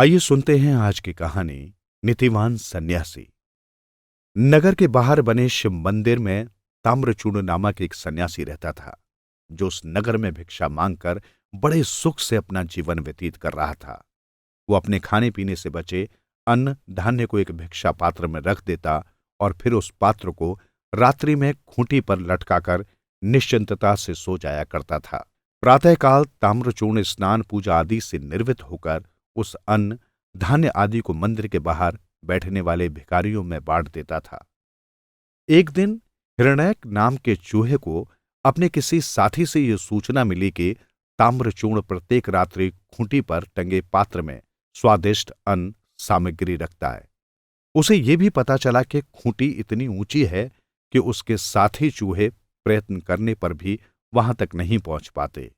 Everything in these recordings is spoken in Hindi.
आइए सुनते हैं आज की कहानी नीतिवान सन्यासी। नगर के बाहर बने शिव मंदिर में ताम्रचूर्ण नामक एक सन्यासी रहता था, जो उस नगर में भिक्षा मांगकर बड़े सुख से अपना जीवन व्यतीत कर रहा था। वो अपने खाने पीने से बचे अन्न धान्य को एक भिक्षा पात्र में रख देता और फिर उस पात्र को रात्रि में खूंटी पर लटकाकर निश्चिंतता से सो जाया करता था। प्रातःकाल ताम्रचूर्ण स्नान पूजा आदि से निर्वृत्त होकर उस अन्न धान्य आदि को मंदिर के बाहर बैठने वाले भिखारियों में बांट देता था। एक दिन हिरण्यक नाम के चूहे को अपने किसी साथी से यह सूचना मिली कि ताम्रचूर्ण प्रत्येक रात्रि खूंटी पर टंगे पात्र में स्वादिष्ट अन्न सामग्री रखता है। उसे यह भी पता चला कि खूंटी इतनी ऊंची है कि उसके साथी चूहे प्रयत्न करने पर भी वहां तक नहीं पहुंच पाते।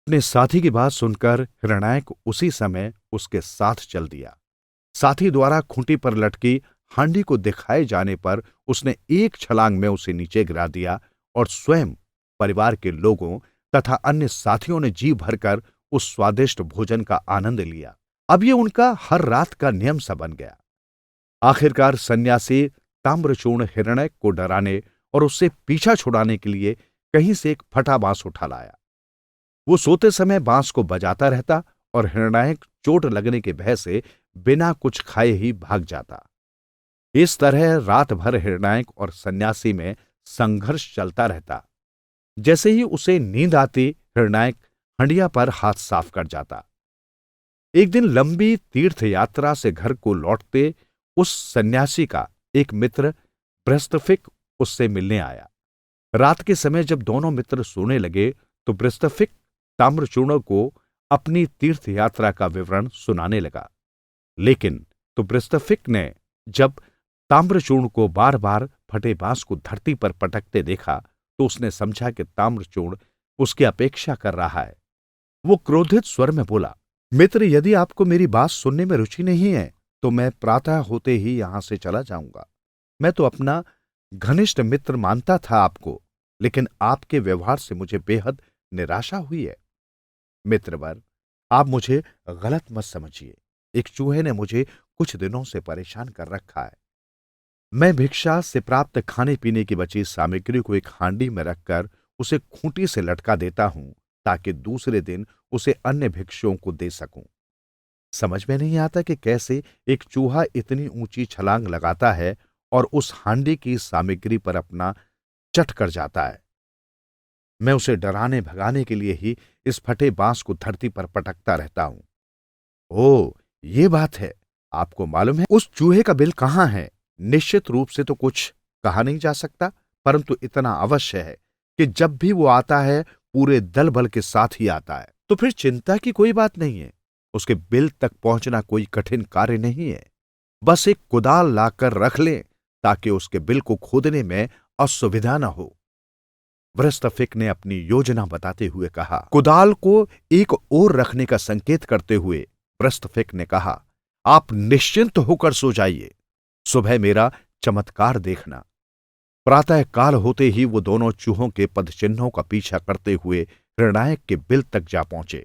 अपने साथी की बात सुनकर हिरण्यक उसी समय उसके साथ चल दिया। साथी द्वारा खूंटी पर लटकी हांडी को दिखाए जाने पर उसने एक छलांग में उसे नीचे गिरा दिया और स्वयं परिवार के लोगों तथा अन्य साथियों ने जी भरकर उस स्वादिष्ट भोजन का आनंद लिया। अब ये उनका हर रात का नियम सा बन गया। आखिरकार सन्यासी ताम्रचूर्ण हिरण्यक को डराने और उससे पीछा छुड़ाने के लिए कहीं से एक फटा बांस उठा लाया। वो सोते समय बांस को बजाता रहता और हिरण्यक चोट लगने के भय से बिना कुछ खाए ही भाग जाता। इस तरह रात भर हिरण्यक और सन्यासी में संघर्ष चलता रहता। जैसे ही उसे नींद आती, हिरण्यक हंडिया पर हाथ साफ कर जाता। एक दिन लंबी तीर्थ यात्रा से घर को लौटते उस सन्यासी का एक मित्र ब्रस्तफिक उससे मिलने आया। रात के समय जब दोनों मित्र सोने लगे तो ब्रस्तफिक ताम्रचूर्ण को अपनी तीर्थ यात्रा का विवरण सुनाने लगा। लेकिन तो ब्रस्तफिक ने जब ताम्रचूर्ण को बार बार फटे बांस को धरती पर पटकते देखा तो उसने समझा कि ताम्रचूर्ण उसकी अपेक्षा कर रहा है। वो क्रोधित स्वर में बोला, मित्र, यदि आपको मेरी बात सुनने में रुचि नहीं है तो मैं प्रातः होते ही यहां से चला जाऊंगा। मैं तो अपना घनिष्ठ मित्र मानता था आपको, लेकिन आपके व्यवहार से मुझे बेहद निराशा हुई है। मित्रवर, आप मुझे गलत मत समझिए। एक चूहे ने मुझे कुछ दिनों से परेशान कर रखा है। मैं भिक्षा से प्राप्त खाने पीने की बची सामग्री को एक हांडी में रखकर उसे खूंटी से लटका देता हूं ताकि दूसरे दिन उसे अन्य भिक्षुओं को दे सकूं। समझ में नहीं आता कि कैसे एक चूहा इतनी ऊंची छलांग लगाता है और उस हांडी की सामग्री पर अपना चट कर जाता है। मैं उसे डराने भगाने के लिए ही इस फटे बांस को धरती पर पटकता रहता हूं। ओह, ये बात है। आपको मालूम है उस चूहे का बिल कहां है? निश्चित रूप से तो कुछ कहा नहीं जा सकता, परंतु इतना अवश्य है कि जब भी वो आता है पूरे दल बल के साथ ही आता है। तो फिर चिंता की कोई बात नहीं है। उसके बिल तक पहुंचना कोई कठिन कार्य नहीं है। बस एक कुदाल लाकर रख लें ताकि उसके बिल को खोदने में असुविधा न हो। ब्रस्तफिक ने अपनी योजना बताते हुए कहा। कुदाल को एक ओर रखने का संकेत करते हुए ब्रस्तफिक ने कहा, आप निश्चिंत होकर सो जाइए। सुबह मेरा चमत्कार देखना। प्रातः काल होते ही वो दोनों चूहों के पदचिन्हों का पीछा करते हुए हिरण्यक के बिल तक जा पहुंचे।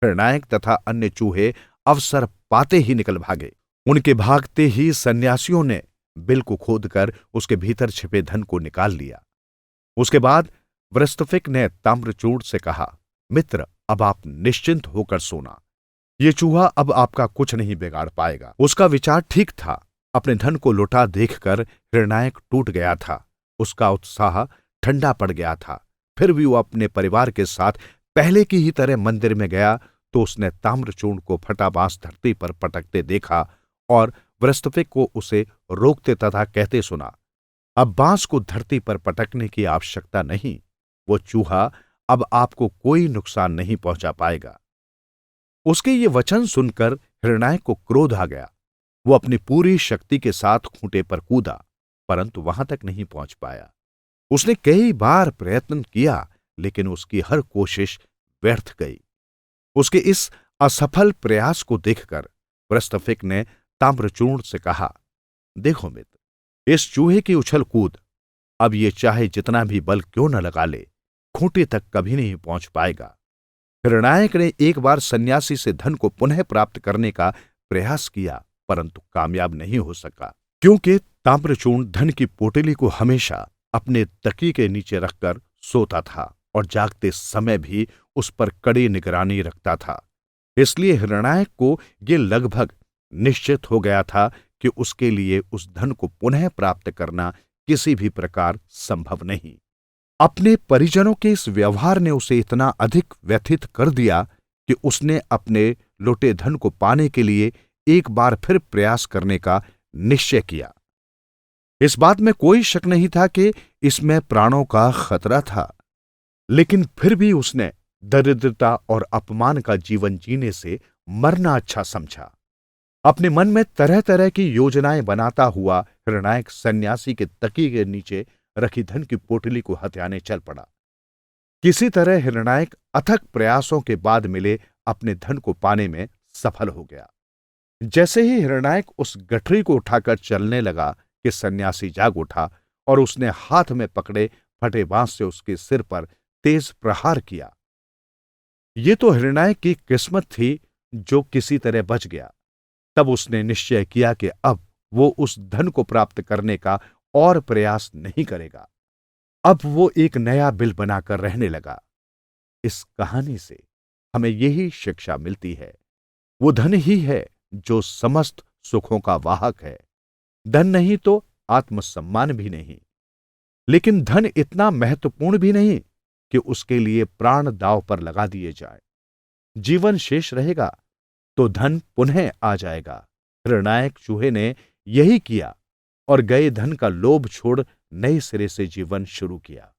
हिरण्यक तथा अन्य चूहे अवसर पाते ही निकल भागे। उनके भागते ही सन्यासियों ने बिल को खोदकर उसके भीतर छिपे धन को निकाल लिया। उसके बाद ब्रस्तफिक ने ताम्रचूर्ण से कहा, मित्र, अब आप निश्चिंत होकर सोना। ये चूहा अब आपका कुछ नहीं बिगाड़ पाएगा। उसका विचार ठीक था। अपने धन को लुटा देखकर हिरण्यक टूट गया था। उसका उत्साह ठंडा पड़ गया था। फिर भी वो अपने परिवार के साथ पहले की ही तरह मंदिर में गया तो उसने ताम्रचूर्ण को फटा बांस धरती पर पटकते देखा और ब्रस्तफिक को उसे रोकते तथा कहते सुना, अब बांस को धरती पर पटकने की आवश्यकता नहीं। वो चूहा अब आपको कोई नुकसान नहीं पहुंचा पाएगा। उसके ये वचन सुनकर हिरण्यक को क्रोध आ गया। वो अपनी पूरी शक्ति के साथ खूंटे पर कूदा, परंतु वहां तक नहीं पहुंच पाया। उसने कई बार प्रयत्न किया, लेकिन उसकी हर कोशिश व्यर्थ गई। उसके इस असफल प्रयास को देखकर ब्रस्तफिक ने ताम्रचूर्ण से कहा, देखो मित्र, इस चूहे की उछल कूद अब ये चाहे जितना भी बल क्यों न लगा ले, खूंटे तक कभी नहीं पहुंच पाएगा। हिरण्यक ने एक बार सन्यासी से धन को पुनः प्राप्त करने का प्रयास किया परंतु कामयाब नहीं हो सका, क्योंकि ताम्रचूर्ण धन की पोटली को हमेशा अपने तकिए के नीचे रखकर सोता था और जागते समय भी उस पर कड़ी निगरानी रखता था। इसलिए हिरणायक को यह लगभग निश्चित हो गया था कि उसके लिए उस धन को पुनः प्राप्त करना किसी भी प्रकार संभव नहीं। अपने परिजनों के इस व्यवहार ने उसे इतना अधिक व्यथित कर दिया कि उसने अपने लौटे धन को पाने के लिए एक बार फिर प्रयास करने का निश्चय किया। इस बात में कोई शक नहीं था कि इसमें प्राणों का खतरा था, लेकिन फिर भी उसने दरिद्रता और अपमान का जीवन जीने से मरना अच्छा समझा। अपने मन में तरह तरह की योजनाएं बनाता हुआ हिरणायक सन्यासी के तकिए के नीचे रखी धन की पोटली को हथियाने चल पड़ा। किसी तरह हिरणायक अथक प्रयासों के बाद मिले अपने धन को पाने में सफल हो गया। जैसे ही हिरणायक उस गठरी को उठाकर चलने लगा कि सन्यासी जाग उठा और उसने हाथ में पकड़े फटे बांस से उसके सिर पर तेज प्रहार किया। ये तो हिरणायक की किस्मत थी जो किसी तरह बच गया। तब उसने निश्चय किया कि अब वो उस धन को प्राप्त करने का और प्रयास नहीं करेगा। अब वो एक नया बिल बनाकर रहने लगा। इस कहानी से हमें यही शिक्षा मिलती है, वो धन ही है जो समस्त सुखों का वाहक है। धन नहीं तो आत्मसम्मान भी नहीं, लेकिन धन इतना महत्वपूर्ण भी नहीं कि उसके लिए प्राण दांव पर लगा दिए जाए। जीवन शेष रहेगा तो धन पुनः आ जाएगा। हिरणायक चूहे ने यही किया और गए धन का लोभ छोड़ नए सिरे से जीवन शुरू किया।